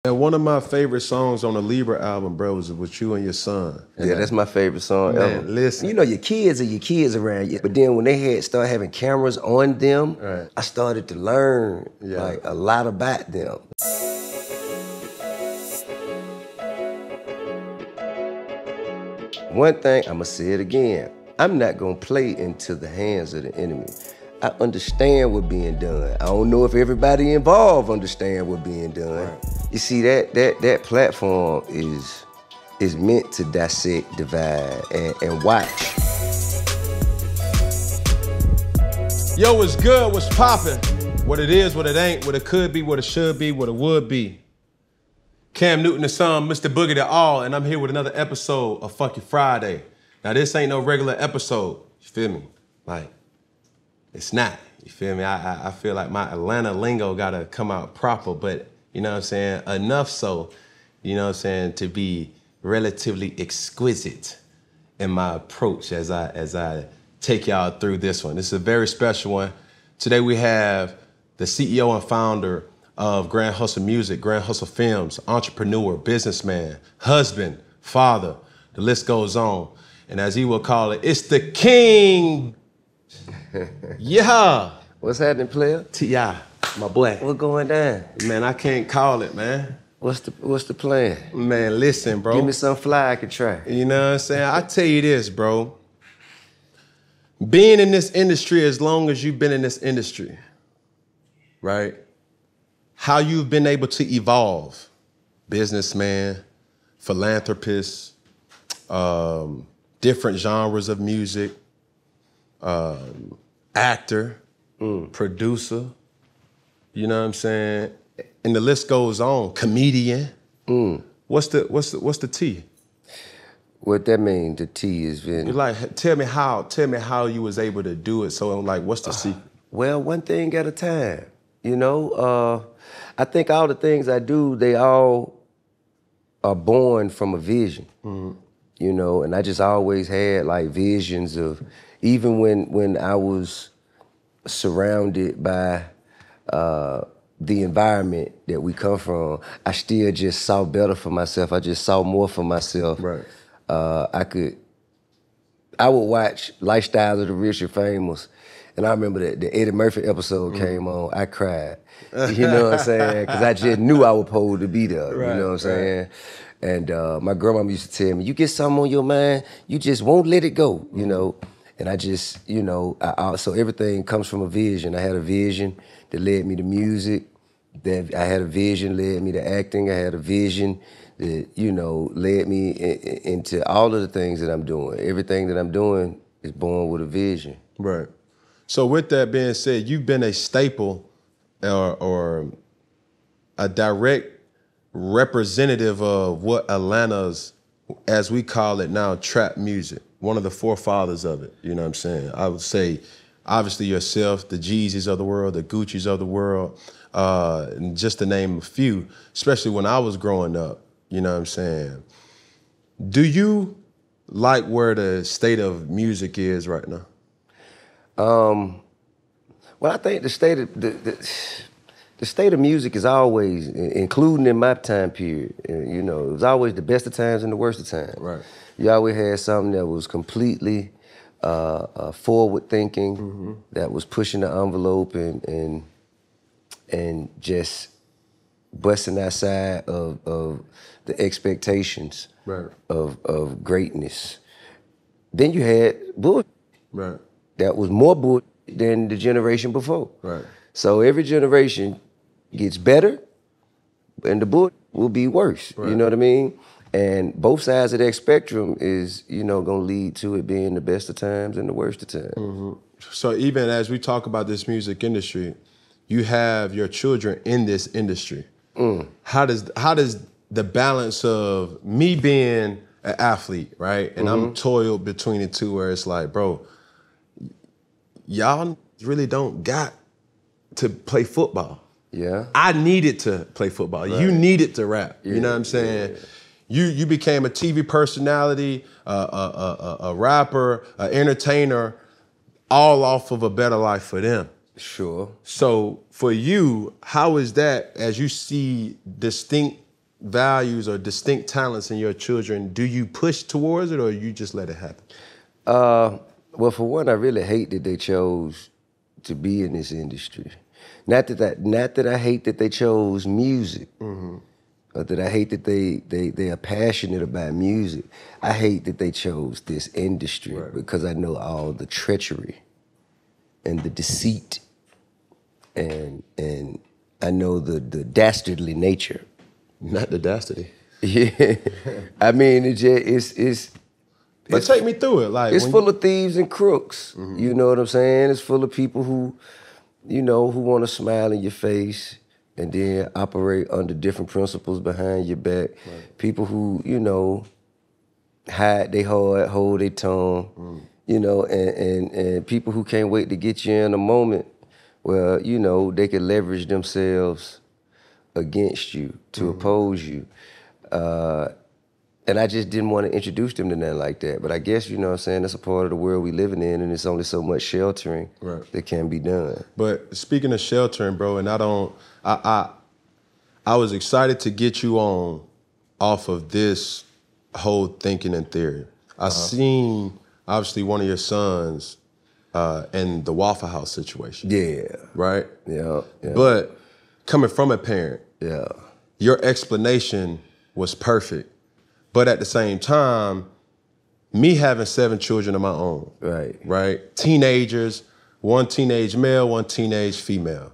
And one of my favorite songs on the Libra album, bro, was With You and Your Son. Yeah, that's my favorite song ever. Listen. You know, your kids are your kids around you. But then when they started having cameras on them, right. I started to learn like a lot about them. One thing, I'ma say it again, I'm not gonna play into the hands of the enemy. I understand what's being done. I don't know if everybody involved understand what's being done. Right. You see, that platform is meant to dissect, divide, and watch. Yo, what's good? What's poppin'? What it is, what it ain't, what it could be, what it should be, what it would be. Cam Newton the Son, Mr. Boogie the All, and I'm here with another episode of Fucking Friday. Now, this ain't no regular episode, you feel me? Like, it's not, you feel me? I feel like my Atlanta lingo gotta come out proper, but you know what I'm saying? Enough so, you know what I'm saying, to be relatively exquisite in my approach as I take y'all through this one. This is a very special one. Today we have the CEO and founder of Grand Hustle Music, Grand Hustle Films, entrepreneur, businessman, husband, father, the list goes on. And as he will call it, it's the king. Yeah. What's happening, player? T.I., my boy. What's going down? Man, I can't call it, man. What's the plan? Man, listen, bro. Give me some fly I can try. You know what I'm saying? I tell you this, bro. Being in this industry as long as you've been in this industry, right? How you've been able to evolve, businessman, philanthropist, different genres of music, actor, producer, you know what I'm saying? And the list goes on, comedian. What's the T? What that mean, the T is been... You're like, tell me how you was able to do it. So I'm like, what's the secret? Well, one thing at a time, you know? I think all the things I do, they all are born from a vision, you know? And I just always had like visions of, even when I was surrounded by the environment that we come from, I still just saw better for myself. I just saw more for myself. Right. I would watch Lifestyles of the Rich and Famous, and I remember that the Eddie Murphy episode came on, I cried. You know what I'm saying? Because I just knew I was supposed to be there, you know what I'm saying? And my grandma used to tell me, you get something on your mind, you just won't let it go, you know? And I just, you know, so everything comes from a vision. I had a vision that led me to music. That I had a vision led me to acting. I had a vision that, you know, led me into all of the things that I'm doing. Everything that I'm doing is born with a vision. Right. So with that being said, you've been a staple or a direct representative of what Atlanta's, as we call it now, trap music. One of the forefathers of it, you know what I'm saying? I would say, obviously yourself, the Jeezys of the world, the Gucci's of the world, and just to name a few, especially when I was growing up, you know what I'm saying? Do you like where the state of music is right now? Well, I think the state of music is always, including in my time period, you know, it was always the best of times and the worst of times. Right. You always had something that was completely forward thinking, that was pushing the envelope and just busting outside of the expectations of greatness. Then you had bull, that was more bull than the generation before. Right. So every generation gets better, and the bull will be worse. You know what I mean? And both sides of that spectrum is, you know, gonna lead to it being the best of times and the worst of times. So even as we talk about this music industry, you have your children in this industry. How does the balance of me being an athlete, right? And I'm toiled between the two where it's like, bro, y'all really don't got to play football. Yeah. I needed to play football. Right. You needed to rap. Yeah, you know what I'm saying? Yeah. You became a TV personality, a rapper, an entertainer, all off of A Better Life for Them. Sure. So for you, how is that as you see distinct values or distinct talents in your children, do you push towards it or you just let it happen? Well, for one, I really hate that they chose to be in this industry. Not that I hate that they chose music, or that I hate that they are passionate about music. I hate that they chose this industry because I know all the treachery and the deceit and I know the dastardly nature. Not the dastardly. Yeah, I mean it's. But take me through it. Like it's full of thieves and crooks. You know what I'm saying? It's full of people who, you know, who want to smile in your face and then operate under different principles behind your back. Right. People who, you know, hide their heart, hold their tongue, you know, and people who can't wait to get you in a moment where, you know, they can leverage themselves against you, to oppose you. And I just didn't want to introduce them to nothing like that. But I guess, you know what I'm saying, that's a part of the world we living in, and it's only so much sheltering that can be done. But speaking of sheltering, bro, and I was excited to get you on off of this whole thinking and theory. I seen, obviously, one of your sons in the Waffle House situation. Yeah. Right? Yeah. But coming from a parent, your explanation was perfect. But at the same time, me having 7 children of my own, right? Teenagers, 1 teenage male, 1 teenage female.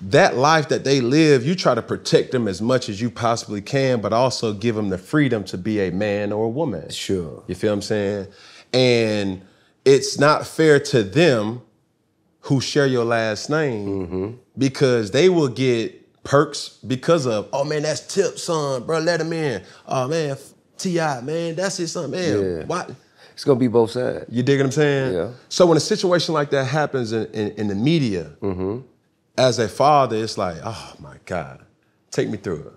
That life that they live, you try to protect them as much as you possibly can, but also give them the freedom to be a man or a woman. Sure. You feel what I'm saying? And it's not fair to them who share your last name because they will get perks because of, oh man, that's Tip's son, bro, let him in. Oh man, T.I., man, that's his son, man. What? It's gonna be both sides. You dig what I'm saying? Yeah. So when a situation like that happens in the media, as a father, it's like, oh my God, take me through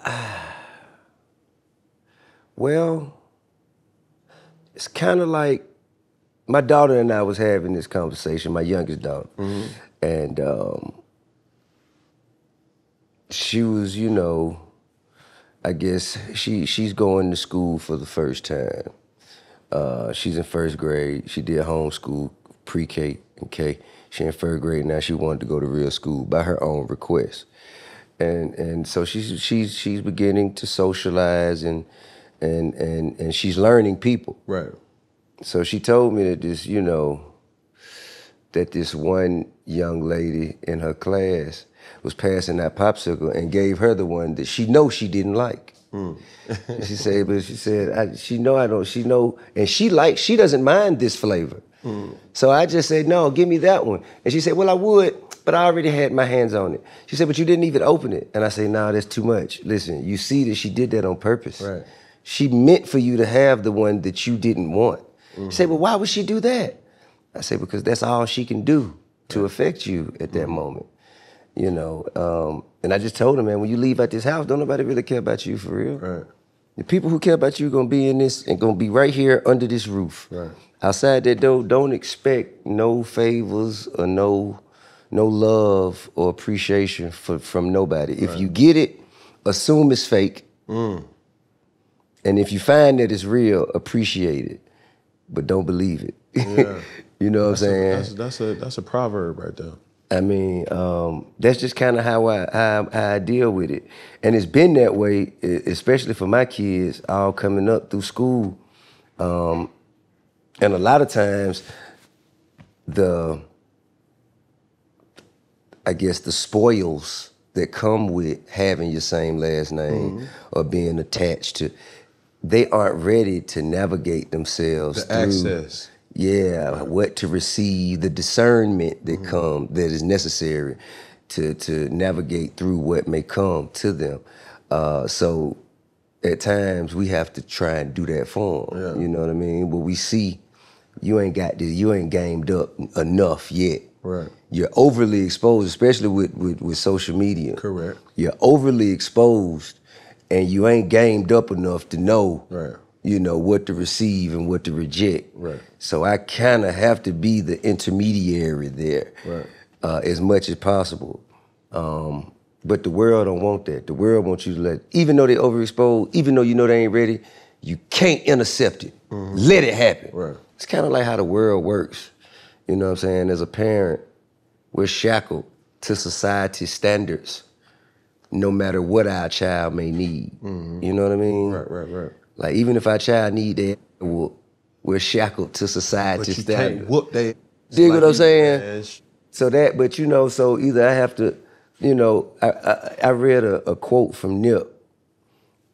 it. Well, it's kind of like my daughter and I was having this conversation, my youngest daughter, and she was, you know, I guess she's going to school for the first time. She's in 1st grade. She did homeschool, pre-K and K. She in 3rd grade now. She wanted to go to real school by her own request, and so she's beginning to socialize and she's learning people. Right. So she told me that this, you know, that this one young lady in her class was passing that popsicle and gave her the one that she know she didn't like. She said, and she doesn't mind this flavor. So I just said, no, give me that one. And she said, well, I would, but I already had my hands on it. She said, but you didn't even open it. And I said, no, that's too much. Listen, you see that she did that on purpose. Right. She meant for you to have the one that you didn't want. She said, well, why would she do that? I said, because that's all she can do to affect you at that moment. You know, and I just told her, man, when you leave out this house, don't nobody really care about you for real. Right. The people who care about you are gonna be in this and gonna be right here under this roof. Right. Outside that door, don't expect no favors or no love or appreciation from nobody. If you get it, assume it's fake. And if you find that it's real, appreciate it, but don't believe it. Yeah. You know what I'm saying? That's a proverb right there. I mean, that's just kind of how I deal with it. And it's been that way, especially for my kids, all coming up through school. And a lot of times, the spoils that come with having your same last name or being attached to, they aren't ready to navigate themselves through access. Yeah, what to receive, the discernment that that is necessary to navigate through what may come to them. So at times we have to try and do that for them. Yeah. You know what I mean? But we see you ain't got this, you ain't gamed up enough yet. Right. You're overly exposed, especially with social media. Correct. You're overly exposed and you ain't gamed up enough to know you know, what to receive and what to reject. Right. So I kind of have to be the intermediary there as much as possible. But the world don't want that. The world wants you to let, even though they overexposed, even though you know they ain't ready, you can't intercept it. Let it happen. Right. It's kind of like how the world works. You know what I'm saying? As a parent, we're shackled to society's standards, no matter what our child may need. You know what I mean? Right. Like, even if our child need that, we're shackled to society's standards. But you can't whoop that. Dig what I'm saying? Man. So that, but you know, so either I have to, you know, I read a quote from Nip.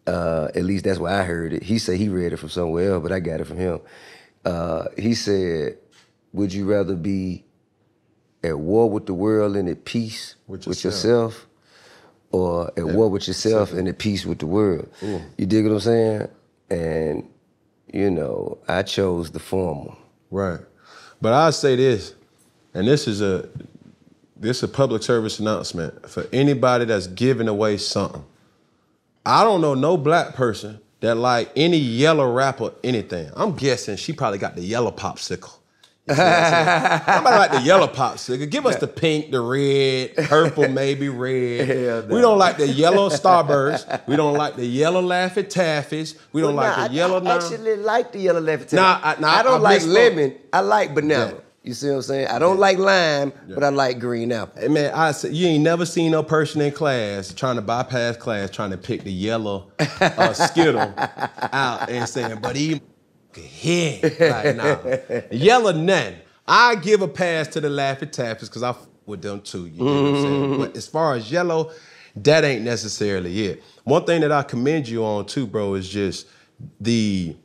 At least that's why I heard it. He said he read it from somewhere else, but I got it from him. He said, would you rather be at war with the world and at peace with yourself, or at war with yourself and at peace with the world? You dig what I'm saying? And, you know, I chose the former. Right. But I'll say this, and this is a public service announcement for anybody that's giving away something. I don't know no black person that like any yellow rapper, anything. I'm guessing she probably got the yellow popsicle. You see what I'm saying? Somebody like the yellow popsicle. Give us the pink, the red, purple, maybe red. Hell no. We don't like the yellow Starburst. We don't like the yellow Laffy Taffies. We don't like the yellow. I actually like the yellow Laffy Taffy. I don't like lemon. I like banana. Yeah. You see what I'm saying? I don't like lime, but I like green apple. Hey man, you ain't never seen no person in class trying to bypass class, trying to pick the yellow Skittle out and saying, but he here. Like, nah. Yellow none. I give a pass to the Laffy Taffys because I f with them too. You know what I'm saying? But as far as yellow, that ain't necessarily it. One thing that I commend you on too, bro, is just the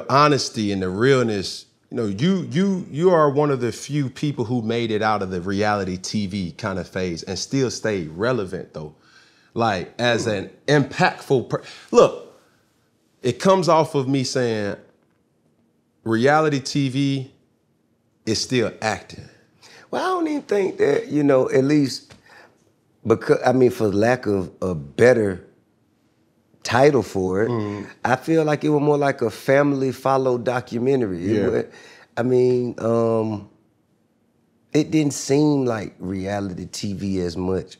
honesty and the realness. You know, you are one of the few people who made it out of the reality TV kind of phase and still stay relevant though. Like as an impactful look, it comes off of me saying reality TV is still acting. Well, I don't even think that, you know, at least because, I mean, for lack of a better title for it, I feel like it was more like a family follow documentary. Yeah. I mean, it didn't seem like reality TV as much.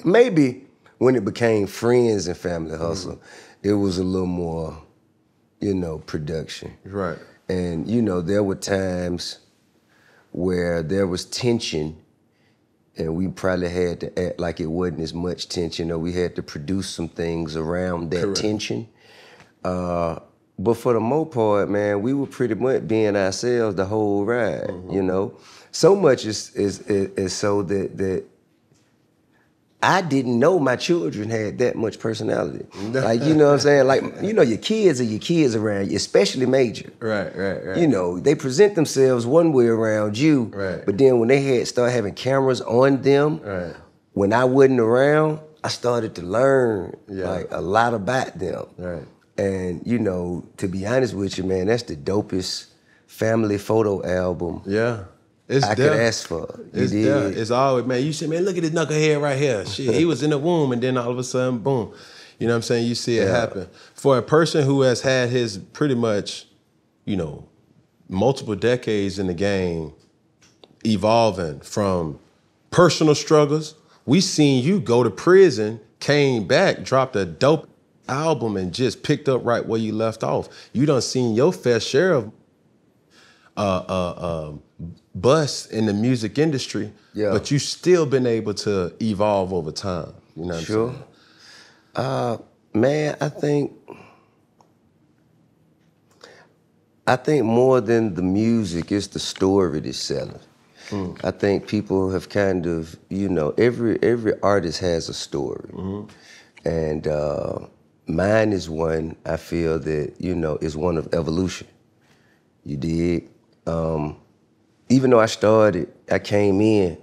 Maybe when it became Friends and Family Hustle, it was a little more, you know, production. Right. And, you know, there were times where there was tension and we probably had to act like it wasn't as much tension, or we had to produce some things around that tension. But for the most part, man, we were pretty much being ourselves the whole ride, you know? So much is so that I didn't know my children had that much personality. Like, you know what I'm saying? Like, you know, your kids are your kids around you, especially Major. Right. You know, they present themselves one way around you, but then when they start having cameras on them, when I wasn't around, I started to learn like a lot about them. Right. And, you know, to be honest with you, man, that's the dopest family photo album. Yeah. I could ask for. It's always, man, you say, man, look at this knucklehead right here. Shit, he was in the womb and then all of a sudden, boom. You know what I'm saying? You see it happen. For a person who has had his pretty much, you know, multiple decades in the game, evolving from personal struggles. We seen you go to prison, came back, dropped a dope album and just picked up right where you left off. You done seen your fair share of bust in the music industry, but you still been able to evolve over time. You know what I'm saying? Man, I think more than the music, it's the story that's selling. I think people have kind of, you know, every artist has a story. And mine is one, I feel that, you know, is one of evolution. You dig? Even though I came in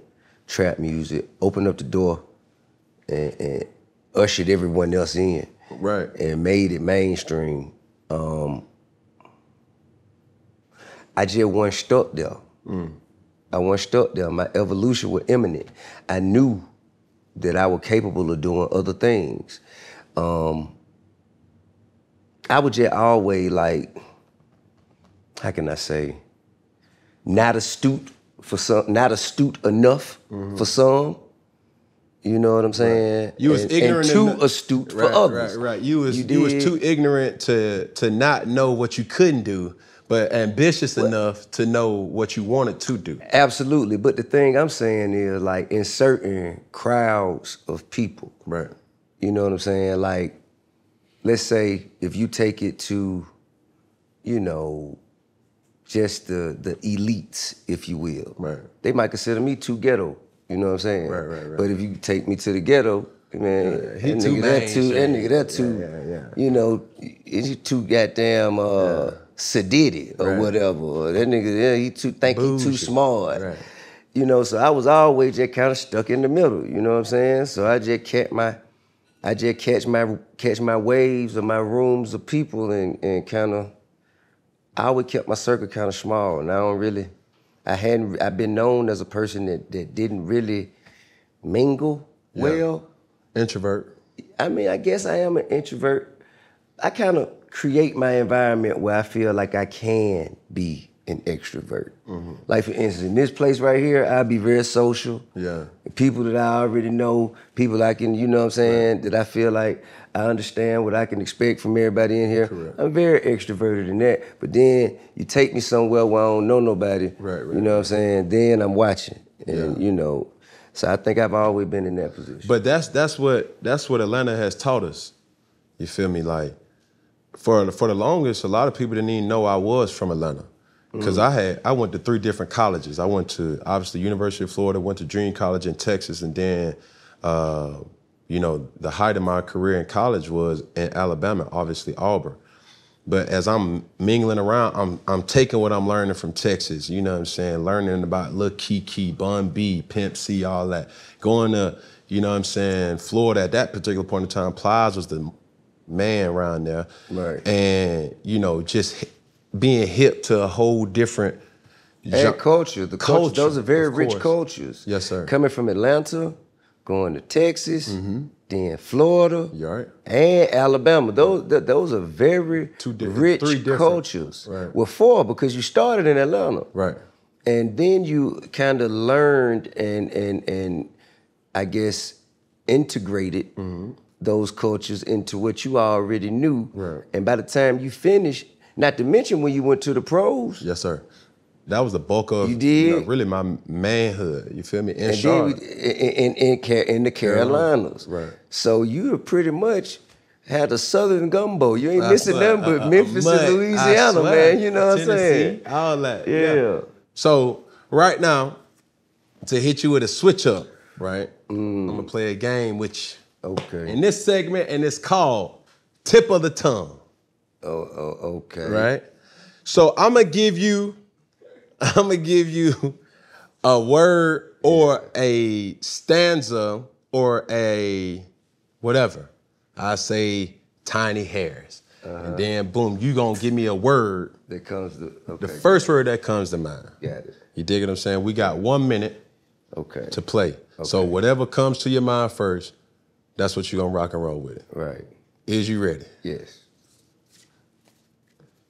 trap music, opened up the door and ushered everyone else in. Right. And made it mainstream. I just wasn't stuck there. I wasn't stuck there. My evolution was imminent. I knew that I was capable of doing other things. I was just always like, how can I say, not astute for some, not astute enough for some. You know what I'm saying? You was ignorant and too astute for others. Right. You was too ignorant to not know what you couldn't do, but ambitious enough to know what you wanted to do. Absolutely. But the thing I'm saying is, like, in certain crowds of people, right? You know what I'm saying? Like, let's say if you take it to, you know, just the elites, if you will. Right. They might consider me too ghetto. You know what I'm saying? Right. But if you take me to the ghetto, man, that nigga that too, you know, he too goddamn sedated or whatever. Or that nigga, he too smart. Right. You know, so I was always just kind of stuck in the middle. You know what I'm saying? So I just catch my waves or my rooms of people and kind of. I always kept my circle kind of small, and I've been known as a person that didn't really mingle well. Introvert. I mean, I guess I am an introvert. I kind of create my environment where I feel like I can be an extrovert. Mm-hmm. Like, for instance, in this place right here, I'll be very social. Yeah. People that I already know, people I can, you know what I'm saying, that I feel like I understand what I can expect from everybody in here. Correct. I'm very extroverted in that. But then you take me somewhere where I don't know nobody, you know what I'm saying, then I'm watching. And, you know, so I think I've always been in that position. But that's what Atlanta has taught us. You feel me? Like, for the longest, a lot of people didn't even know I was from Atlanta. Because I went to 3 different colleges. I went to, obviously, University of Florida, went to Dream College in Texas, and then, you know, the height of my career in college was in Alabama, obviously Auburn. But as I'm mingling around, I'm taking what I'm learning from Texas, you know what I'm saying? Learning about Lil Kiki, Bun B, Pimp C, all that. Going to, you know what I'm saying, Florida at that particular point in time, Plies was the man around there. Right. And, you know, just being hip to a whole different culture. The culture, those are very rich cultures. Yes, sir. Coming from Atlanta, going to Texas, then Florida, right, and Alabama. Those are very rich cultures. Right. Well, 4 because you started in Atlanta, right, and then you kind of learned and I guess integrated those cultures into what you already knew. Right. And by the time you finished. Not to mention when you went to the pros. Yes, sir. That was the bulk of really my manhood. You feel me? In Charlotte. In the Carolinas. Right. So you pretty much had a Southern gumbo. You ain't missing nothing but Memphis and Louisiana, man. You know what I'm saying? All that. Yeah. So right now, to hit you with a switch up, right? I'm gonna play a game with you. Okay. In this segment, and it's called Tip of the Tongue. Oh, okay. Right? So I'm gonna give you a word or a stanza or a whatever. I say tiny hairs. And then boom, you gonna give me a word. That comes to the first word that comes to mind. Got it. You dig what I'm saying? We got 1 minute to play. Okay. So whatever comes to your mind first, that's what you're gonna rock and roll with it. Right. Is you ready? Yes.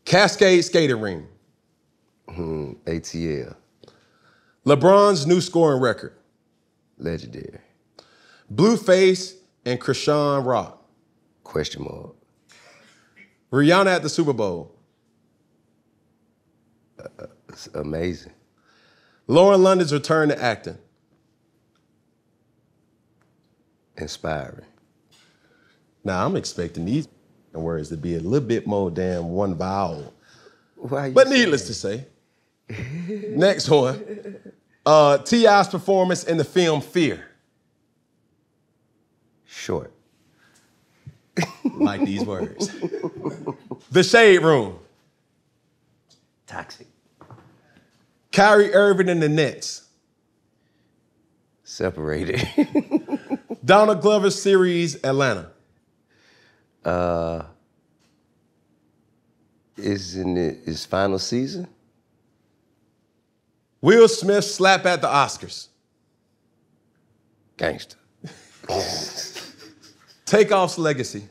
Cascade Skating Ring. ATL. LeBron's new scoring record. Legendary. Blueface and Krishan Rock. Question mark. Rihanna at the Super Bowl. It's amazing. Lauren London's return to acting. Inspiring. Now, I'm expecting these words to be a little bit more damn one vowel. But needless to say. Next one. T.I.'s performance in the film Fear. Short. Like these words. The Shade Room. Toxic. Kyrie Irving and the Nets. Separated. Donald Glover's series Atlanta. Is in its final season. Will Smith slap at the Oscars. Gangster. Takeoff's legacy.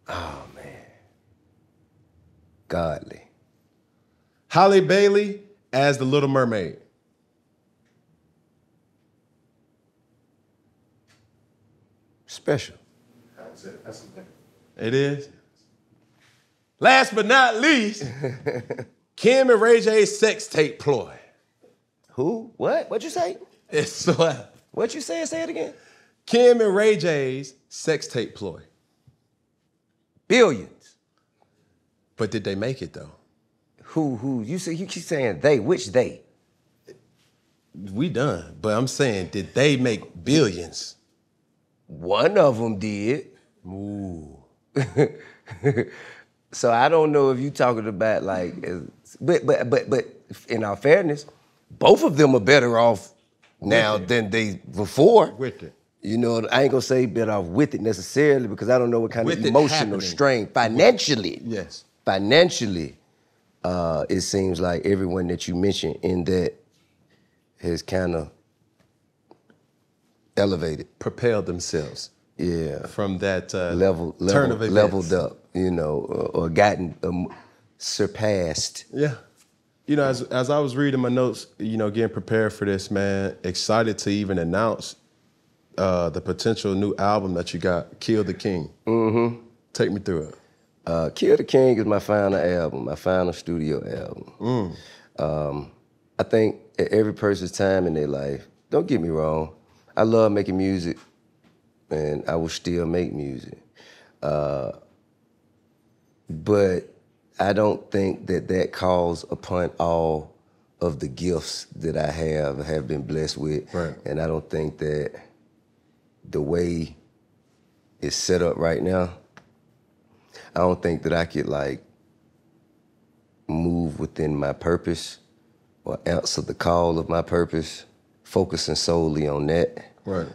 Oh, man. Godly. Halle Bailey as the Little Mermaid. Special. It is. Last but not least, Kim and Ray J's sex tape ploy. Who? What? What'd you say? It's What you say? Say it again. Kim and Ray J's sex tape ploy. Billions. But did they make it though? Who? You keep saying they. Which they? We done. But I'm saying, did they make billions? One of them did. Ooh. So I don't know if you talking about like, but in all fairness, both of them are better off now than they before. With it. You know, I ain't gonna say better off with it necessarily because I don't know what kind of emotional strain financially. Yes. Financially, it seems like everyone that you mentioned in that has kind of elevated, propelled themselves. Yeah. From that turn of events. Leveled up, you know, or gotten surpassed. Yeah. You know, as I was reading my notes, you know, getting prepared for this, man, excited to even announce the potential new album that you got, Kill the King. Mm-hmm. Take me through it. Kill the King is my final album, my final studio album. I think at every person's time in their life, don't get me wrong, I love making music and I will still make music. But I don't think that calls upon all of the gifts that I have been blessed with. Right. And I don't think that the way it's set up right now, I don't think that I could like move within my purpose or answer the call of my purpose, focusing solely on that. Right.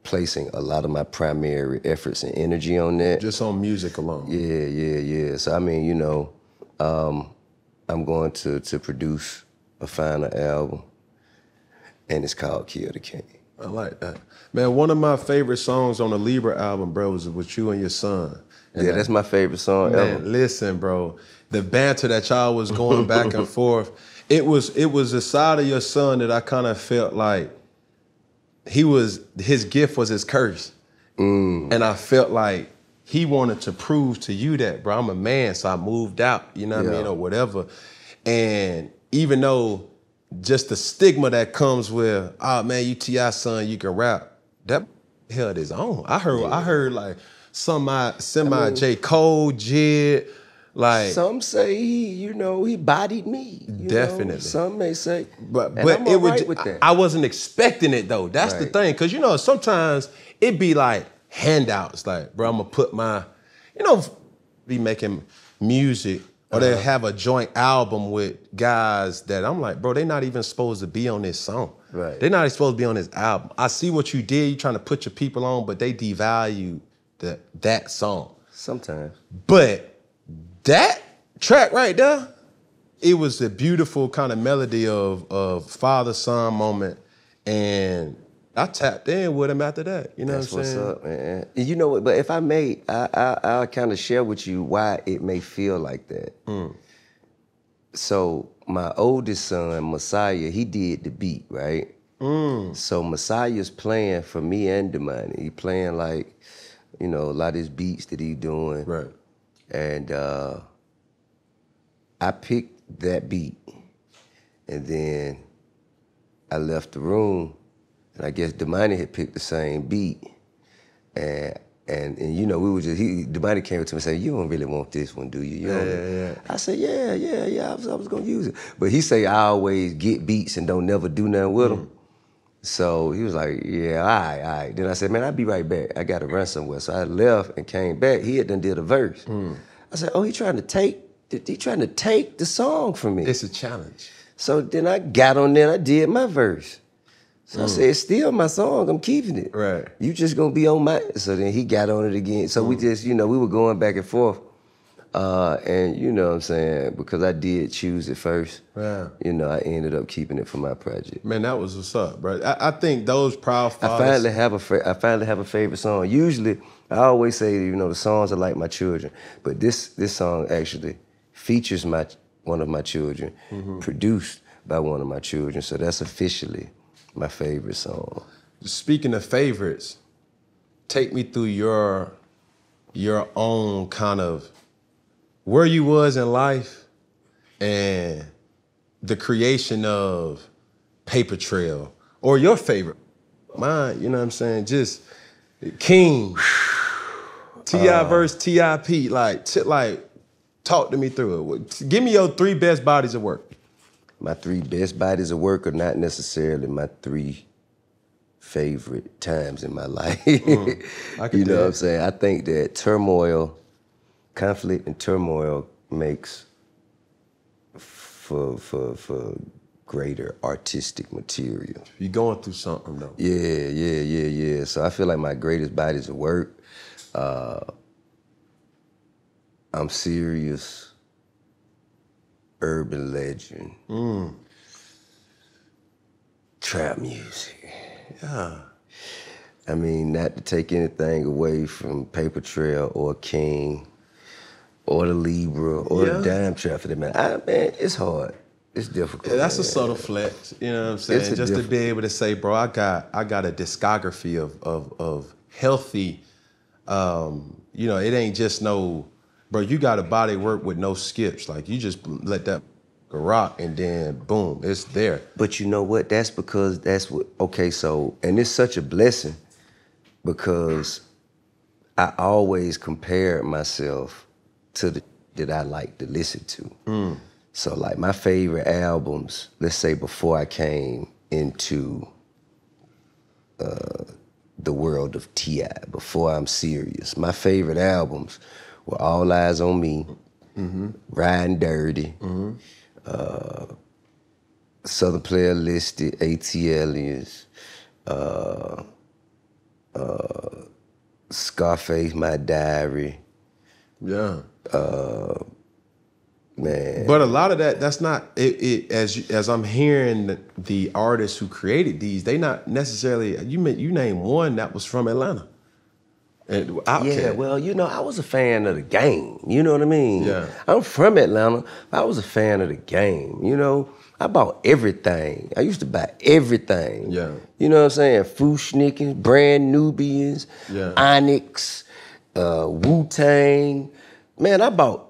Placing a lot of my primary efforts and energy on that. Just on music alone. Yeah. So I mean, you know, I'm going to produce a final album, and it's called Kill the King. I like that. Man, one of my favorite songs on the Libra album, bro, was with you and your son. And that's my favorite song ever. Listen, bro, the banter that y'all was going back and forth, it was a side of your son that I kind of felt like his gift was his curse. And I felt like he wanted to prove to you that, bro, I'm a man, so I moved out, you know what I mean, or whatever. And even though just the stigma that comes with, oh man, you T.I. son, you can rap, that held his own. I heard like semi J. Cole, Jid, like some say he bodied me. Definitely. Know? Some may say, but I'm it was right with that. I wasn't expecting it though. That's the thing, because you know sometimes it be like handouts, like bro, I'm gonna put my, be making music. Or they have a joint album with guys that I'm like, bro, they not even supposed to be on this song. Right. They're not supposed to be on this album. I see what you did. You trying to put your people on, but they devalue that song. Sometimes. But that track right there, it was a beautiful kind of melody of father-son moment. And I tapped in with him after that. You know what I'm saying? That's what's up, man. You know what? But if I may, I'll kind of share with you why it may feel like that. So my oldest son, Messiah, he did the beat, right? So Messiah's playing for me and Damani. He playing like, a lot of his beats that he doing. Right. And I picked that beat, and then I left the room. And I guess Damani had picked the same beat. And we were just, Damani came up to me and said, you don't really want this one, do you? Yeah. I said, yeah, I was gonna use it. But he say I always get beats and don't never do nothing with them. So he was like, yeah, all right. Then I said, man, I'll be right back. I gotta run somewhere. So I left and came back. He had done did a verse. I said, oh, he trying to take the song from me. It's a challenge. So then I got on there and I did my verse. So I said, it's still my song, I'm keeping it. Right. You just gonna be on my, so then he got on it again. So we just, we were going back and forth. And you know what I'm saying, because I did choose it first, I ended up keeping it for my project. Man, that was what's up, bro. I think those proud fathers. I finally have a favorite song. Usually, I always say, the songs are like my children, but this song actually features one of my children, produced by one of my children, so that's officially my favorite song. Speaking of favorites, take me through your own kind of where you was in life and the creation of Paper Trail or your favorite. Mine, you know what I'm saying? Just King, T.I. versus T.I.P. Like talk to me through it. Give me your 3 best bodies of work. My 3 best bodies of work are not necessarily my 3 favorite times in my life. You know what I'm saying? I think that conflict and turmoil makes for greater artistic material. You're going through something though. Yeah. So I feel like my greatest bodies of work, I'm Serious, Urban Legend, trap music. Yeah. I mean, not to take anything away from Paper Trail or King or the Libra or the Dime Trap for that man. Man, it's hard. It's difficult. Yeah, that's man. a subtle flex, you know what I'm saying? Just to be able to say, bro, I got a discography of healthy, you know, it ain't just no, bro, you got a body of work with no skips. Like, you just let that rock and then boom, it's there. But you know what? That's because that's what, okay, so, and it's such a blessing because I always compared myself to the that I like to listen to. So like my favorite albums, let's say before I came into the world of T.I., before I'm Serious, my favorite albums were All Eyes on Me, Riding Dirty, Southern Player Listed, ATLians, Scarface, My Diary. Yeah. Man. But a lot of that's not as I'm hearing the artists who created these, they not necessarily. You name one that was from Atlanta. And yeah, well, you know, I was a fan of the game. You know what I mean? Yeah. I'm from Atlanta. I was a fan of the game. You know, I bought everything. I used to buy everything. Yeah. You know what I'm saying? Fushnikins, Brand Nubians, Onyx, Wu-Tang. Man, I bought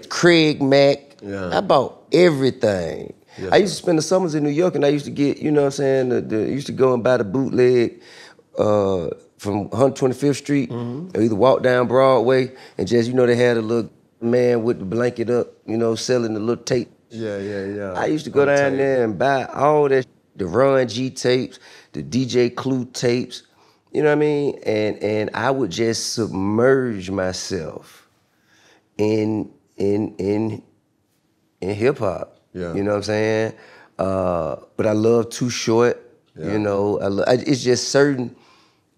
Craig Mack. Yeah. I bought everything. Yes, I used to spend the summers in New York and I used to get, you know what I'm saying, I used to go and buy the bootleg from 125th Street, or either walk down Broadway and just, you know, they had a little man with the blanket up, you know, selling the little tape. Yeah. I used to go down there and buy all that, the Ron G tapes, the DJ Clue tapes, you know what I mean? And I would just submerge myself in hip hop. Yeah. You know what I'm saying? But I love Too Short. You know, it's just certain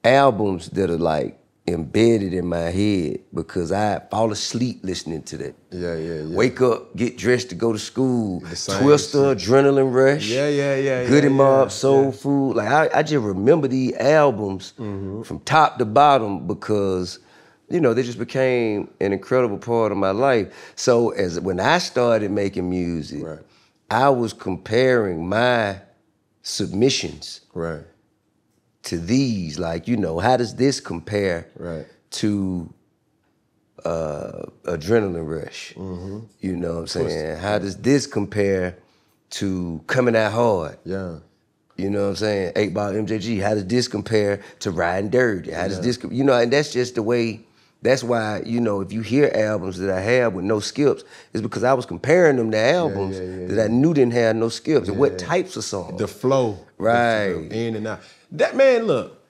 albums that are like embedded in my head because I fall asleep listening to that. Yeah. Wake up, get dressed to go to school. Twister, Adrenaline Rush. Yeah. Goody Mob, Soul Food. Like I just remember these albums from top to bottom because, you know, they just became an incredible part of my life. So when I started making music, I was comparing my submissions to these. Like, you know, how does this compare to Adrenaline Rush? You know what I'm saying? How does this compare to Coming Out Hard? Yeah. You know what I'm saying? 8 Ball MJG. How does this compare to Riding Dirty? How does this, you know, and that's just the way. That's why, you know, if you hear albums that I have with no skips, it's because I was comparing them to albums that I knew didn't have no skips. And what types of songs? The flow. Right. The flow, in and out. That man, look,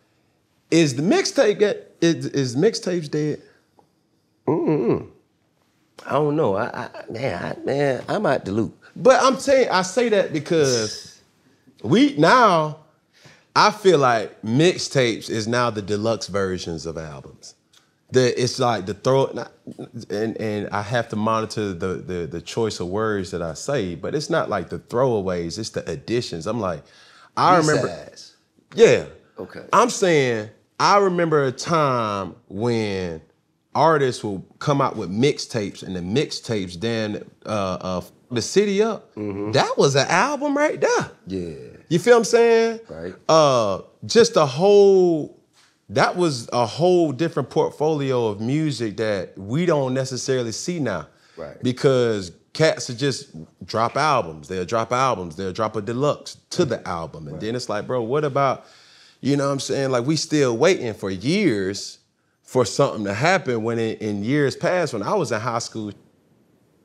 is the mixtape is mixtapes dead? I don't know. I'm out the loop. But I say that because I feel like mixtapes is now the deluxe versions of albums. It's like the throw, and I have to monitor the choice of words that I say, but it's not like the throwaways, it's the additions. I'm like, I remember. Yeah. Okay. I'm saying, I remember a time when artists will come out with mixtapes, and the mixtapes then the city up. That was an album right there. Yeah. You feel what I'm saying? Right. Just the whole that was a whole different portfolio of music that we don't necessarily see now. Right. Because cats will just drop albums. They'll drop albums. They'll drop a deluxe to the album. And then it's like, bro, what about, you know what I'm saying? Like, we still waiting for years for something to happen when in years past, when I was in high school,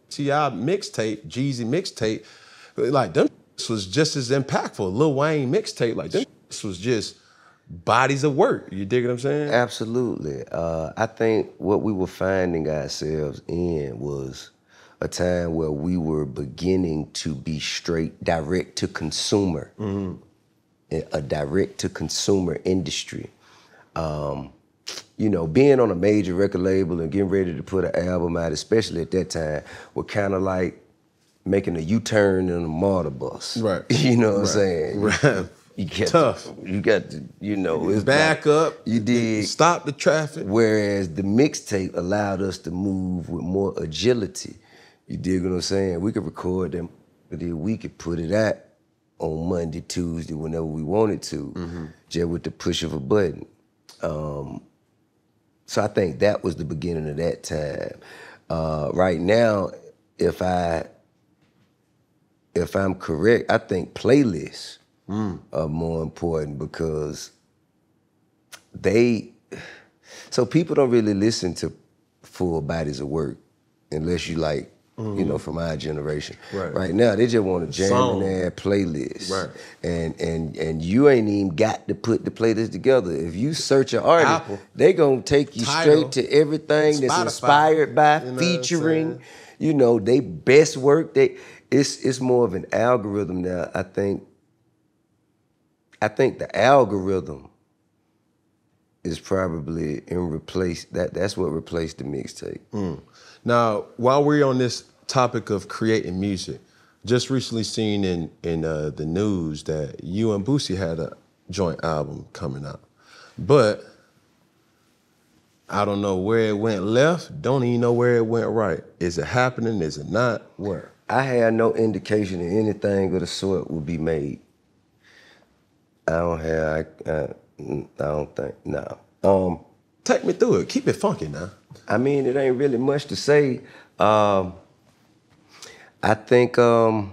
T.I. mixtape, Jeezy mixtape, like, them was just as impactful. Lil Wayne mixtape, like, them was just bodies of work. You dig what I'm saying? Absolutely. I think what we were finding ourselves in was a time where we were beginning to be straight direct to consumer, a direct to consumer industry. You know, being on a major record label and getting ready to put an album out, especially at that time, were kind of like making a U-turn in a MARTA bus. Right. You know what I'm saying? Right. You get Tough. You got to, you know, it's back up. You did. Stop the traffic. Whereas the mixtape allowed us to move with more agility. You dig what I'm saying? We could record them, but then we could put it out on Monday, Tuesday, whenever we wanted to, just with the push of a button. So I think that was the beginning of that time. Right now, if I'm correct, I think playlists are more important because so people don't really listen to full bodies of work unless you like, you know, from our generation. Right now, they just want to jam in their playlist. Right. And you ain't even got to put the playlist together. If you search an artist, they gonna take you straight to everything that's inspired by, you know, featuring, you know, they best work. It's more of an algorithm now. I think the algorithm is probably that's what replaced the mixtape. Now, while we're on this topic of creating music, just recently seen in the news that you and Boosie had a joint album coming out. But I don't know where it went left, don't even know where it went right. Is it happening, is it not? Where? I had no indication that anything of the sort would be made. I don't think, no. Take me through it, keep it funky now. I mean, it ain't really much to say. I think more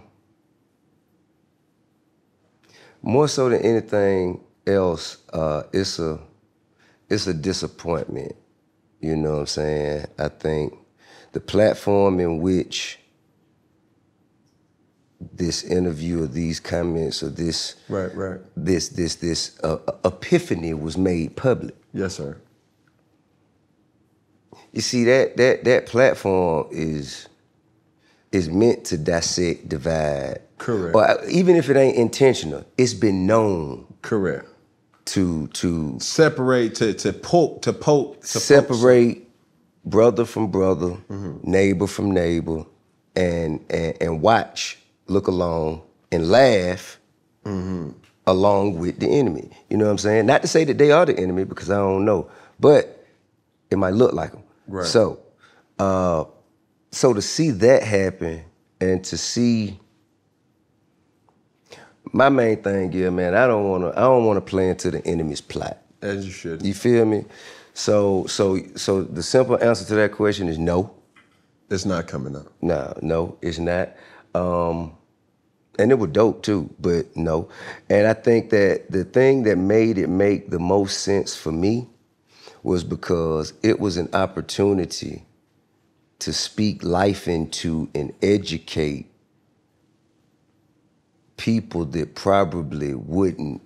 so than anything else, it's a disappointment. You know what I'm saying? I think the platform in which this interview or these comments or this this epiphany was made public. Yes, sir. You see, that platform is meant to dissect, divide. Correct. Or even if it ain't intentional, it's been known. Correct. To separate, to poke. Separate brother from brother, neighbor from neighbor, and watch, look along, and laugh along with the enemy. You know what I'm saying? Not to say that they are the enemy, because I don't know, but it might look like them. Right. So to see that happen and to see, my main thing is, man, I don't wanna play into the enemy's plot. As you should. You feel me? So the simple answer to that question is no. It's not coming up. No, it's not. And it was dope too, but no. And I think that the thing that made it make the most sense for me was because it was an opportunity to speak life into and educate people that probably wouldn't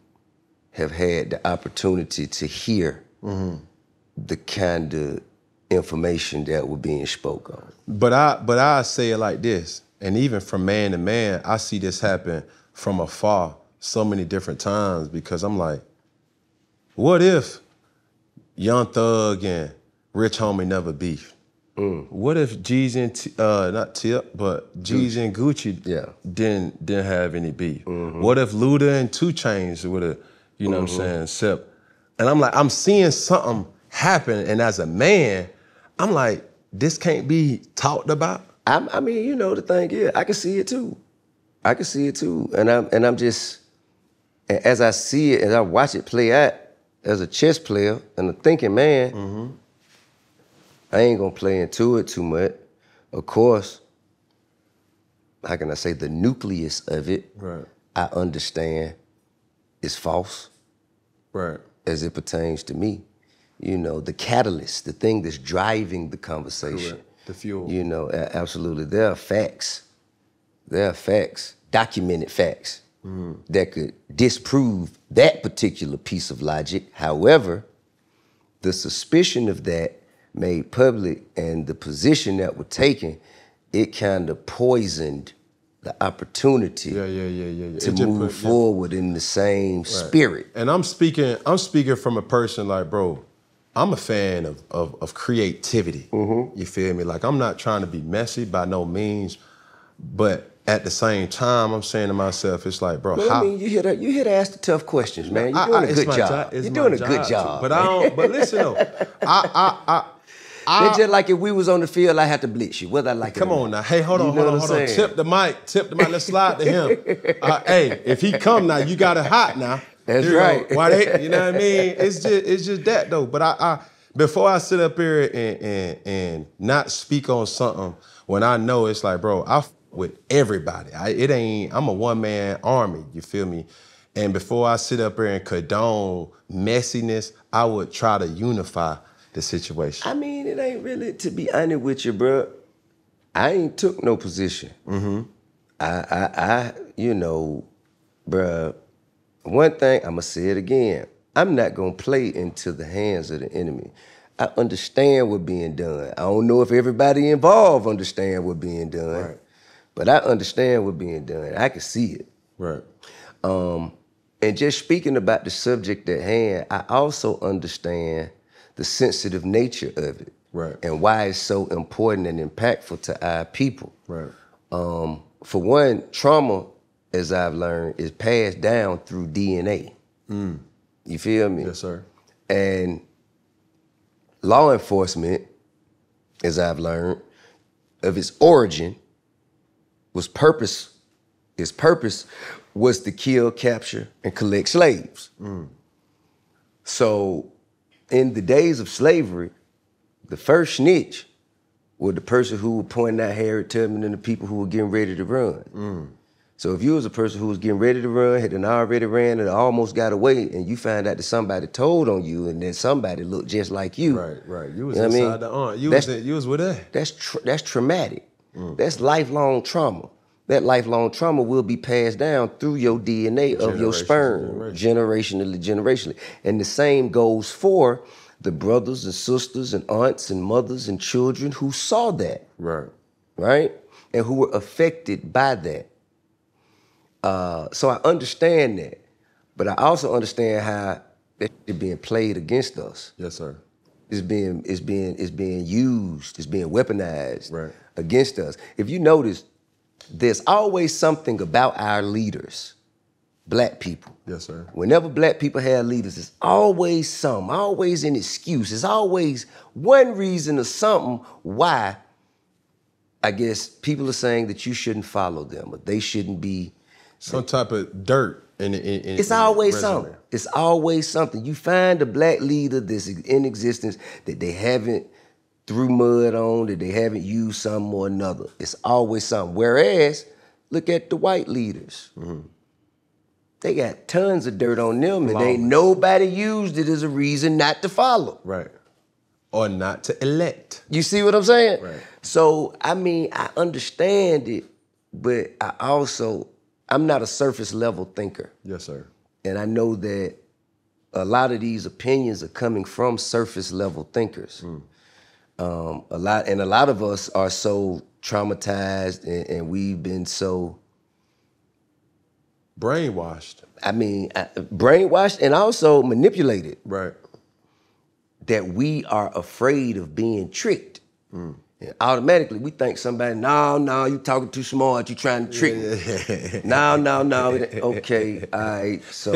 have had the opportunity to hear the kind of information that were being spoke on. But I say it like this, and even from man to man, I see this happen from afar so many different times, because I'm like, what if Young Thug and Rich Homie never beefed? What if Jeezy and not Tip, but Jeezy and Gucci didn't have any beef? What if Luda and 2 Chainz would have, you know what I'm saying, and I'm like, I'm seeing something happen, and as a man, I'm like, this can't be talked about. I mean, you know, the thing is, I can see it too. And I'm just, as I see it, as I watch it play out, as a chess player and a thinking man, I ain't gonna play into it too much. Of course, how can I say, the nucleus of it, I understand is false. As it pertains to me. You know, the catalyst, the thing that's driving the conversation. The fuel. You know, absolutely. There are facts. There are facts, documented facts, that could disprove that particular piece of logic. However, the suspicion of that made public and the position that were taken, it kind of poisoned the opportunity to move forward in the same spirit. And I'm speaking from a person like, bro, I'm a fan of creativity. You feel me? Like, I'm not trying to be messy by no means, but at the same time, I'm saying to myself, it's like, bro, I mean, you here to ask the tough questions, man. You're doing a good job. You're doing a good job. But I don't. But listen though, It's just like if we was on the field, I had to blitz you, whether I like it or not. Come on now. Hey, hold on. Tip the mic. Let's slide to him. Hey, if he come now, you got it hot now. That's right. Why they? You know what I mean? It's just that though. But I before I sit up here and not speak on something when I know it's like, bro, I with everybody. I'm a one-man army. You feel me? And before I sit up here and condone messiness, I would try to unify the situation. I mean, it ain't really, to be honest with you, bro, I ain't took no position. I you know, bruh, one thing, I'ma say it again, I'm not gonna play into the hands of the enemy. I understand what's being done. I don't know if everybody involved understand what's being done, but I understand what's being done. I can see it. And just speaking about the subject at hand, I also understand the sensitive nature of it, and why it's so important and impactful to our people. For one, trauma, as I've learned, is passed down through DNA. You feel me? Yes, sir. And law enforcement, as I've learned, of its origin, its purpose was to kill, capture, and collect slaves. So in the days of slavery, the first snitch was the person who would point out Harriet Tubman and the people who were getting ready to run. So if you was a person who was getting ready to run, had already ran and almost got away, and you find out that somebody told on you, and then somebody looked just like you. You was inside the arm. You was with that. That's traumatic. That's lifelong trauma. That lifelong trauma will be passed down through your DNA of your sperm, generationally. And the same goes for the brothers and sisters and aunts and mothers and children who saw that. Right? And who were affected by that. So I understand that. But I also understand how it's being played against us. Yes, sir. It's being used, it's being weaponized against us. If you notice, there's always something about our leaders, black people. Yes, sir. Whenever black people have leaders, there's always always an excuse. There's always one reason or something why, I guess, people are saying that you shouldn't follow them or they shouldn't be. Some type of dirt in it's always something. It's always something. You find a black leader that's in existence that they haven't threw mud on, that they haven't used something or another. It's always something. Whereas, look at the white leaders. They got tons of dirt on them, and ain't nobody used it as a reason not to follow. Or not to elect. You see what I'm saying? So, I mean, I understand it, but I'm not a surface level thinker. Yes, sir. And I know that a lot of these opinions are coming from surface level thinkers. A lot of us are so traumatized and we've been so brainwashed. I mean, brainwashed and also manipulated. That we are afraid of being tricked. And automatically we think somebody, no, you talking too smart, you trying to trick me. No. Okay, all right, so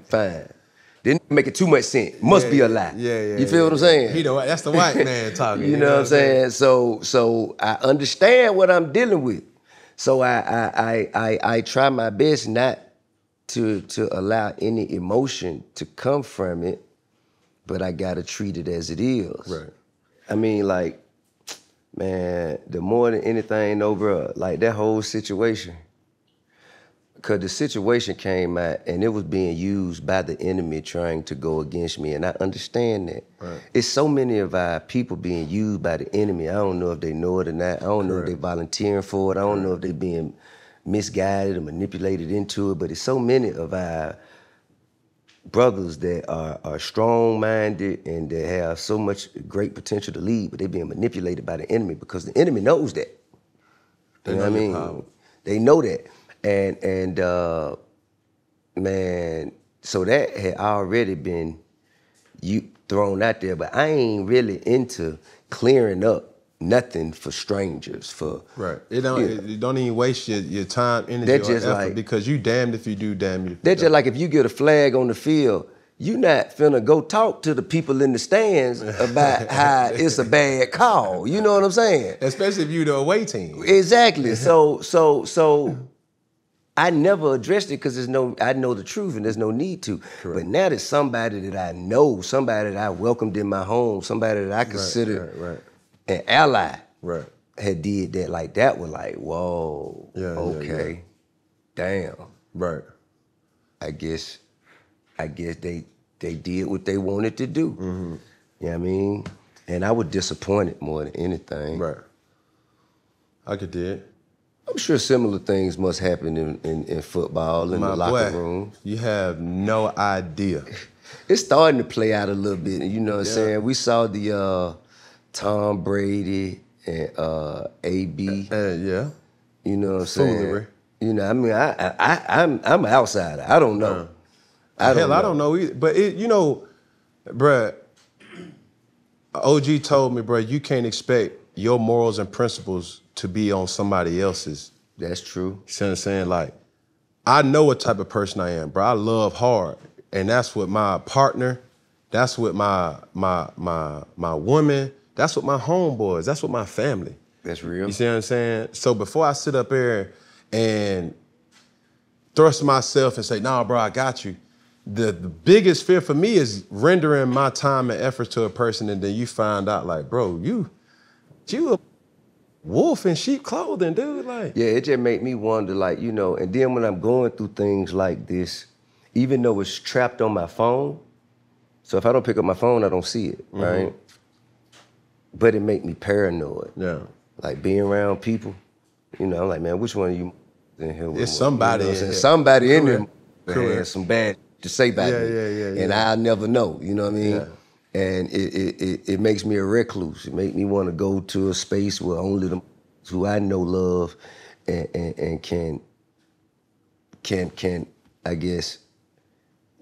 fine. Didn't make it too much sense. Must be a lie. You feel what I'm saying? That's the white man talking. You know what I'm saying? So I understand what I'm dealing with. So I try my best not to allow any emotion to come from it, but I gotta treat it as it is. Right. I mean, like, man, the more than anything, though, bro, like that whole situation, because the situation came out and it was being used by the enemy trying to go against me, and I understand that. Right. It's so many of our people being used by the enemy. I don't know if they know it or not. I don't know if they volunteering for it. I don't know if they being misguided or manipulated into it, but it's so many of our brothers that are strong-minded and that have so much great potential to lead, but they're being manipulated by the enemy because the enemy knows that. You know what I mean? Power. They know that. And man, so that had already been thrown out there, but I ain't really into clearing up nothing for strangers. Right. It don't even waste your time, energy, or effort, like, because you damned if you do, damn you. That's just like if you get a flag on the field, you not finna go talk to the people in the stands about how it's a bad call. You know what I'm saying? Especially if you the away team. Exactly. So I never addressed it because I know the truth and there's no need to. Correct. But now that somebody that I know, somebody that I welcomed in my home, somebody that I consider an ally, had did that, like that was like, whoa, okay, damn. Right. I guess they did what they wanted to do. Mm-hmm. You know what I mean? And I was disappointed more than anything. Right. I could do it. I'm sure similar things must happen in football, in the locker room. You have no idea. It's starting to play out a little bit, you know what I'm saying? We saw the Tom Brady and AB. Yeah. You know what I'm saying? Foolery. You know, I mean, I'm an outsider. I don't know. I don't know either. But you know, bruh, OG told me, bruh, you can't expect your morals and principles to be on somebody else's. That's true. You see what I'm saying? Like, I know what type of person I am, bro. I love hard. And that's what my partner, that's what my woman, that's what my homeboys, that's what my family. That's real. You see what I'm saying? So before I sit up here and thrust myself and say, nah, bro, I got you. The biggest fear for me is rendering my time and efforts to a person and then you find out like, bro, you a wolf in sheep clothing, dude. Like, yeah, it just made me wonder, like, you know, and then when I'm going through things like this, even though it's trapped on my phone, so if I don't pick up my phone, I don't see it, right? But it make me paranoid. Yeah. Like being around people, you know, I'm like, man, which one of you in here? It's somebody in here. Somebody in there has some bad to say about me. Yeah. And I'll never know, you know what I mean? Yeah. And it makes me a recluse. It makes me want to go to a space where only the who I know love and can I guess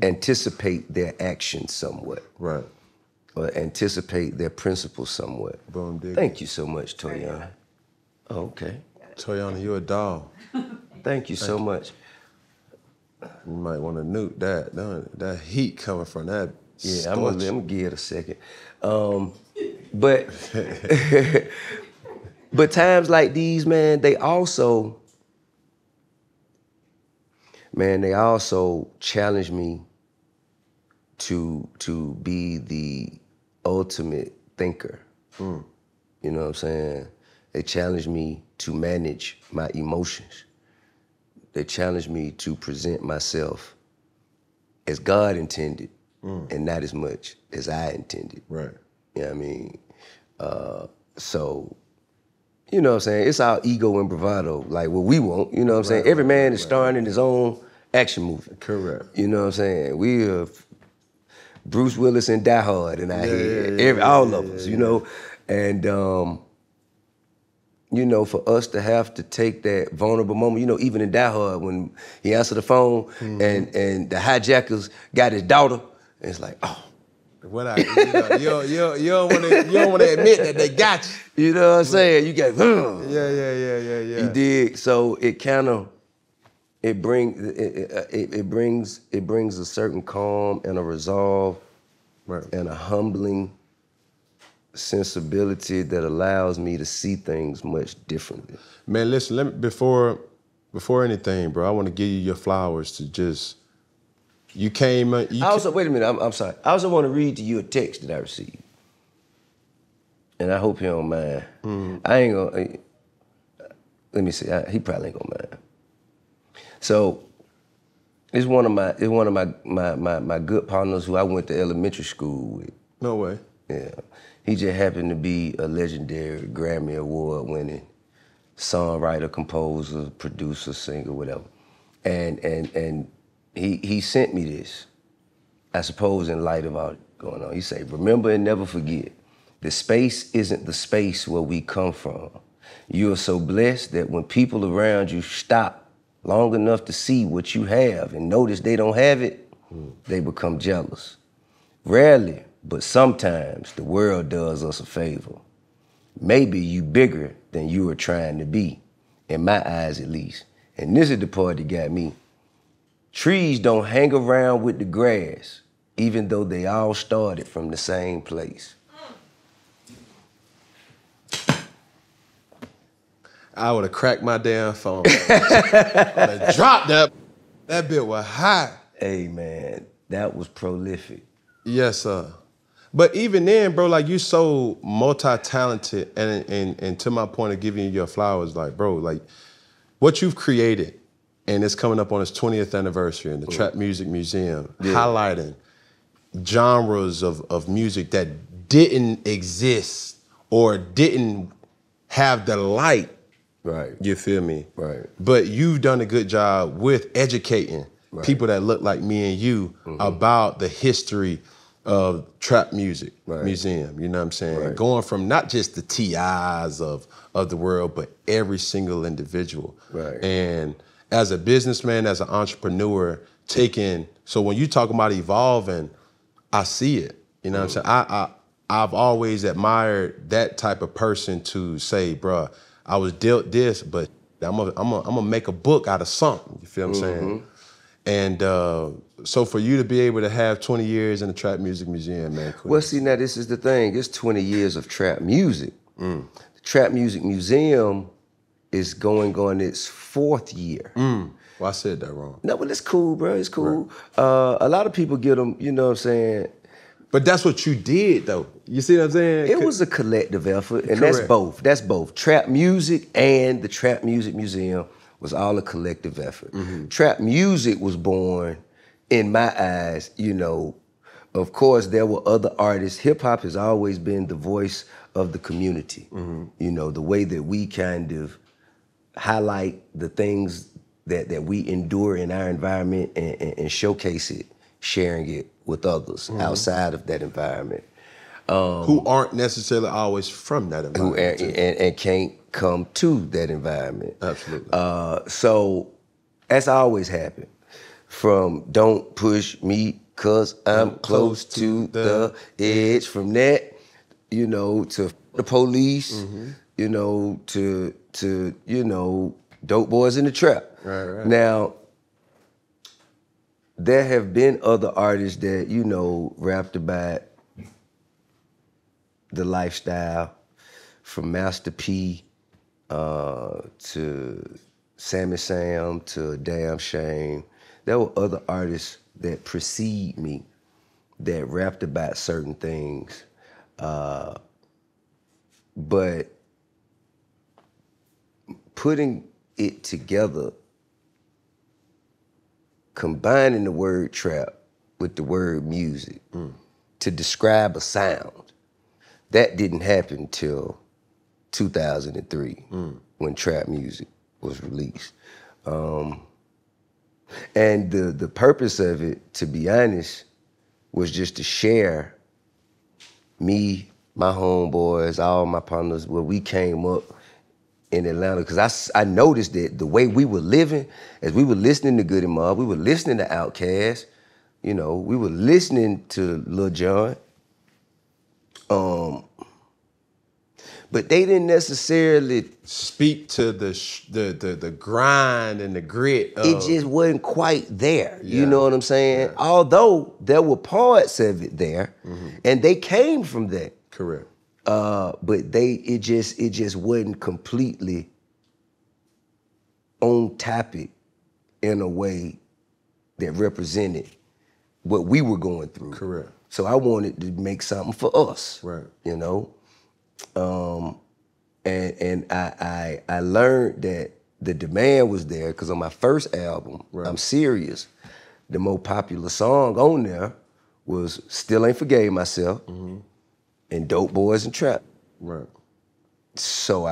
anticipate their actions somewhat. Right. Or anticipate their principles somewhat. Boom, dig. Thank you so much, Toyana. Oh, okay. Toyana, you're a doll. Thank you so much. You might want to nuke that. That heat coming from that. Yeah, I'm gonna give it a second. But but times like these, man, they also challenge me to be the ultimate thinker. You know what I'm saying? They challenge me to manage my emotions. They challenge me to present myself as God intended and not as much as I intended. Right. You know what I mean? So, you know what I'm saying? It's our ego and bravado, like what we want. You know what I'm saying? Every man is starring in his own action movie. Correct. You know what I'm saying? We are Bruce Willis and Die Hard in our head. All of us, you know? And, you know, for us to have to take that vulnerable moment, you know, even in Die Hard, when he answered the phone and the hijackers got his daughter, and it's like, oh. You don't want to admit that they got you. You know what I'm saying? You got, Yeah. You dig? So it kind of, it brings a certain calm and a resolve and a humbling sensibility that allows me to see things much differently. Man, listen, before before anything, bro, I want to give you your flowers to just, you came. I also, wait a minute, I'm sorry. I also want to read to you a text that I received. And I hope he don't mind. I ain't gonna, let me see, he probably ain't gonna mind. So, it's one of my good partners who I went to elementary school with. No way. Yeah. He just happened to be a legendary Grammy Award winning songwriter, composer, producer, singer, whatever. And he sent me this, I suppose in light of all going on. He said, remember and never forget, the space isn't the space where we come from. You are so blessed that when people around you stop long enough to see what you have and notice they don't have it, they become jealous. Rarely, but sometimes the world does us a favor. Maybe you bigger than you are trying to be, in my eyes at least. And this is the part that got me. Trees don't hang around with the grass, even though they all started from the same place. I would have cracked my damn phone. I would have dropped that. That bit was hot. Hey, man, that was prolific. Yes, sir. But even then, bro, like, you so multi-talented, and to my point of giving you your flowers, like, bro, like, what you've created, and it's coming up on its 20th anniversary in the Trap Music Museum, highlighting genres of music that didn't exist or didn't have the light. Right. You feel me? Right. But you've done a good job with educating people that look like me and you about the history of Trap Music Museum, you know what I'm saying? Right. Going from not just the TIs of the world, but every single individual. Right. And as a businessman, as an entrepreneur, so when you talk about evolving, I see it, you know what I'm saying? I've always admired that type of person to say, bruh, I was dealt this, but I'm gonna make a book out of something, you feel what I'm saying? And so for you to be able to have 20 years in the Trap Music Museum, man. Cool. Well, see, now this is the thing. It's 20 years of trap music. The Trap Music Museum is going on its 4th year. Well, I said that wrong. No, but it's cool, bro. It's cool. Right. A lot of people get them, you know what I'm saying? But that's what you did, though. You see what I'm saying? It was a collective effort, and that's both. That's both. Trap music and the Trap Music Museum was all a collective effort. Trap music was born, in my eyes, you know, of course, there were other artists. Hip-hop has always been the voice of the community. You know, the way that we kind of highlight the things that we endure in our environment and showcase it, sharing it with others outside of that environment. Who aren't necessarily always from that environment. And can't come to that environment. Absolutely. So that's always happened. From don't push me cause I'm close to the edge. From that, you know, to the police, you know, to you know, dope boys in the trap. Right. Now, there have been other artists that, you know, rapped about the lifestyle, from Master P to Sammy Sam to Damn Shame. There were other artists that precede me that rapped about certain things. But putting it together, combining the word trap with the word music to describe a sound, that didn't happen till 2003 when trap music was released. And the purpose of it, to be honest, was just to share me, my homeboys, all my partners, where we came up in Atlanta. Because I noticed that the way we were living, as we were listening to Goody Mob, we were listening to Outkast, you know, we were listening to Lil Jon. But they didn't necessarily speak to the grind and the grit of, it just wasn't quite there. You know what I'm saying? Although there were parts of it there, and they came from that. Correct. But it just wasn't completely on topic in a way that represented what we were going through. Correct. So I wanted to make something for us. Right. You know? And I learned that the demand was there because on my first album, right. I'm Serious, the most popular song on there was Still Ain't Forgave Myself and Dope Boys and Trap. Right. So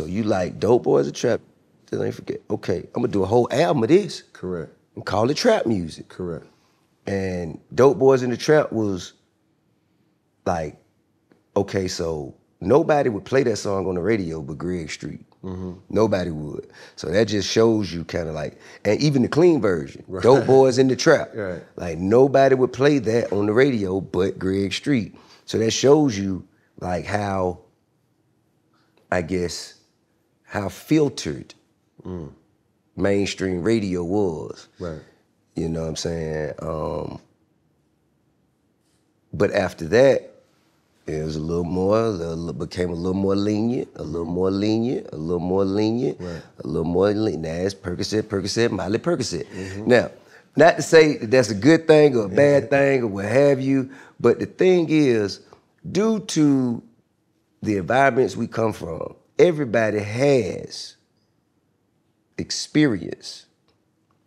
you like Dope Boys and Trap, Still Ain't Forget. Okay, I'm gonna do a whole album of this. Correct. And call it trap music. Correct. And Dope Boys in the Trap was like, okay, so nobody would play that song on the radio but Greg Street. Nobody would. So that just shows you kind of like, and even the clean version, right. Dope Boys in the Trap. Right. Like nobody would play that on the radio but Greg Street. So that shows you like how, I guess, how filtered mainstream radio was. Right. You know what I'm saying? But after that, it was a little more, became a little more lenient, a little more lenient, a little more lenient, right. a little more lenient. Now it's Percocet, Miley Percocet. Now, not to say that that's a good thing or a bad thing or what have you, but the thing is, due to the environments we come from, everybody has experience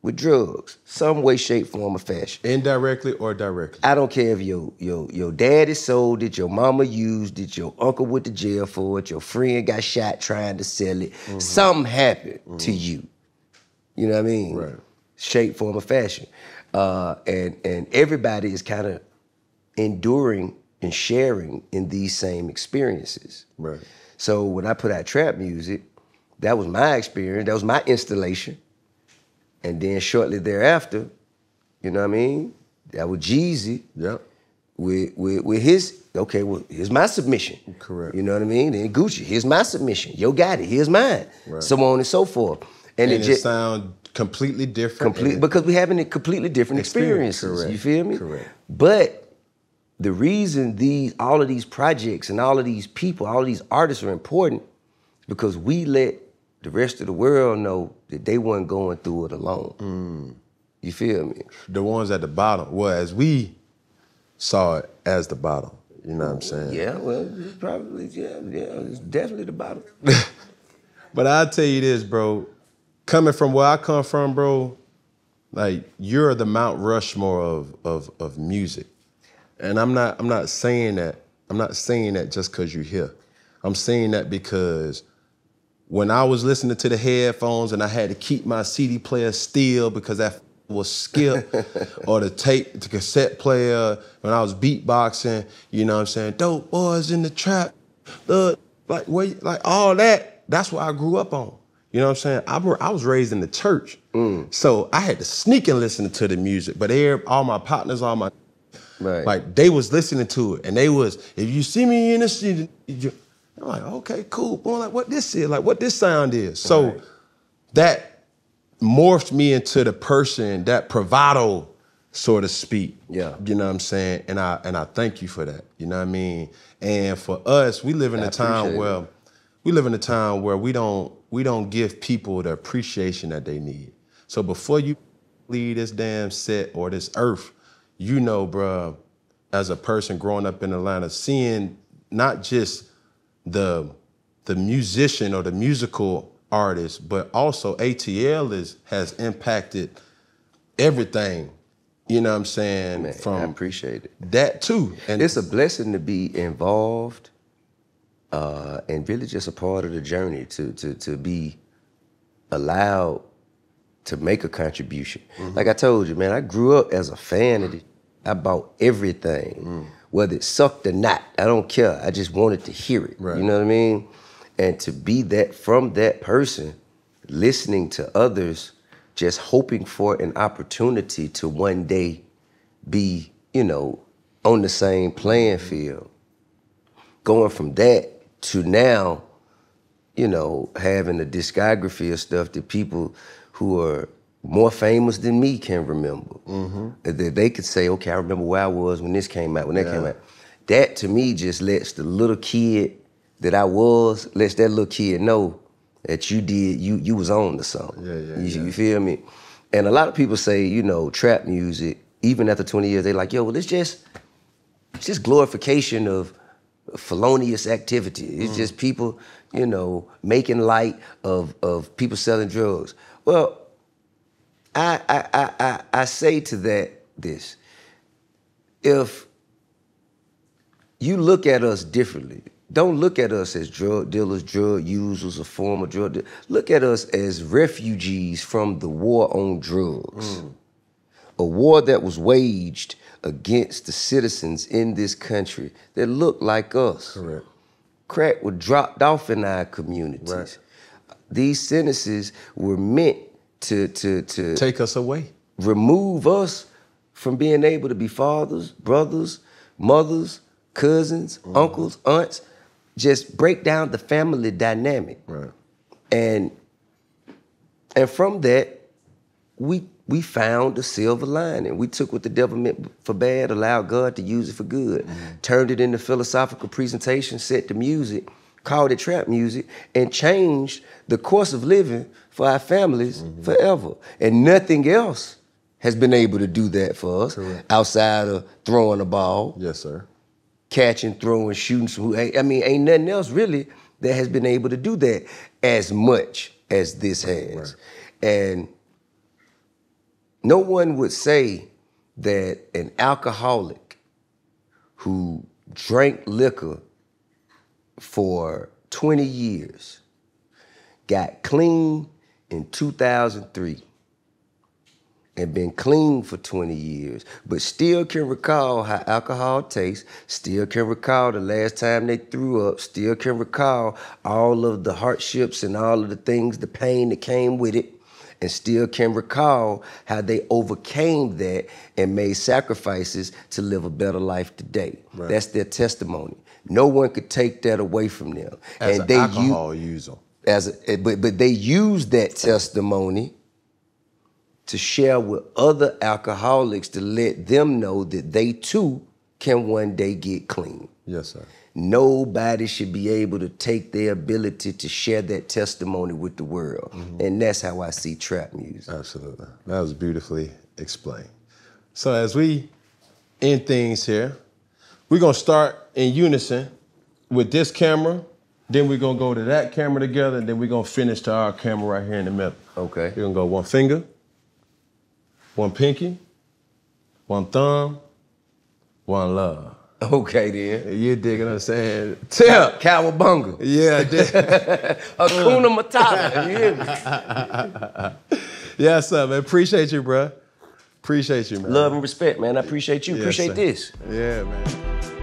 with drugs, some way, shape, form, or fashion. Indirectly or directly. I don't care if your daddy sold it, your mama used it, your uncle went to jail for it, your friend got shot trying to sell it. Something happened to you. You know what I mean? Right. Shape, form, or fashion. And everybody is kind of enduring and sharing in these same experiences. Right. So when I put out trap music, that was my experience, that was my installation. And then shortly thereafter, you know what I mean? That was Jeezy. Yep. With his, okay, well, here's my submission. Correct. You know what I mean? Then Gucci, here's my submission. Yo got it, here's mine. Right. So on and so forth. And it just sound completely different. Because we're having completely different experiences. Correct. You feel me? Correct. But the reason all of these projects and all of these people, all of these artists are important is because we let the rest of the world know that they weren't going through it alone. You feel me? The ones at the bottom, well, as we saw it as the bottom, you know what I'm saying? Yeah, well, it's probably, it's definitely the bottom. But I'll tell you this, bro, coming from where I come from, bro, like you're the Mount Rushmore of music. And I'm not saying that just because you're here. I'm saying that because when I was listening to the headphones and I had to keep my CD player still because that was skip, or the cassette player when I was beatboxing, you know what I'm saying? Dope Boys in the Trap, like all that, that's what I grew up on. You know what I'm saying? I was raised in the church. So I had to sneak and listen to the music, but all my partners, all my, right. like they was listening to it and they was, if you see me in the street, I'm like, okay, cool. Boy, like what this is, like what this sound is. So that morphed me into the person, that bravado, so to speak. Yeah. You know what I'm saying? And I thank you for that. You know what I mean? And for us, we live in a time where we don't give people the appreciation that they need. So before you leave this damn set or this earth, you know, bruh, as a person growing up in Atlanta, seeing not just the musician or the musical artist, but also ATL has impacted everything. You know what I'm saying? Man, I appreciate it. That too. And it's a blessing to be involved and really just a part of the journey to be allowed to make a contribution. Like I told you, man, I grew up as a fan of it. I bought everything. Whether it sucked or not, I don't care. I just wanted to hear it. Right. You know what I mean? And to be that from that person, listening to others, just hoping for an opportunity to one day be, you know, on the same playing field. Going from that to now, you know, having a discography of stuff that people who are more famous than me can remember. That they could say, okay, I remember where I was when this came out, when that came out. That to me just lets the little kid that I was, lets that little kid know that you did, you was on to something. Yeah. You feel me? And a lot of people say, you know, trap music, even after 20 years, they like, yo, well, it's just glorification of felonious activity. It's just people, you know, making light of people selling drugs. Well, I say to that this. If you look at us differently, don't look at us as drug dealers, drug users, or former drug dealers. Look at us as refugees from the war on drugs. A war that was waged against the citizens in this country that looked like us. Correct. Crack was dropped off in our communities. Right. These sentences were meant to take us away. Remove us from being able to be fathers, brothers, mothers, cousins, uncles, aunts. Just break down the family dynamic. Right. And from that, we found the silver lining. We took what the devil meant for bad, allowed God to use it for good, turned it into philosophical presentation, set the music, called it trap music, and changed the course of living for our families forever. And nothing else has been able to do that for us outside of throwing a ball. Yes, sir. Catching, throwing, shooting. I mean, ain't nothing else really that has been able to do that as much as this has. Right. And no one would say that an alcoholic who drank liquor for 20 years got clean in 2003 and been clean for 20 years, but still can recall how alcohol tastes, still can recall the last time they threw up, still can recall all of the hardships and all of the things, the pain that came with it, and still can recall how they overcame that and made sacrifices to live a better life today. Right. That's their testimony. No one could take that away from them. As and an alcohol user. But they use that testimony to share with other alcoholics to let them know that they too can one day get clean. Yes, sir. Nobody should be able to take their ability to share that testimony with the world. And that's how I see trap music. Absolutely. That was beautifully explained. So as we end things here, we're going to start in unison with this camera, then we're going to go to that camera together, and then we're going to finish to our camera right here in the middle. Okay. We're going to go one finger, one pinky, one thumb, one love. Okay, then. You dig what I'm saying? Tip. Cowabunga. Yeah. Hakuna Matata. You hear me? Yes, sir, man. Appreciate you, bro. Appreciate you, man. Love and respect, man. I appreciate you. Yes, appreciate sir. this. Yeah, man.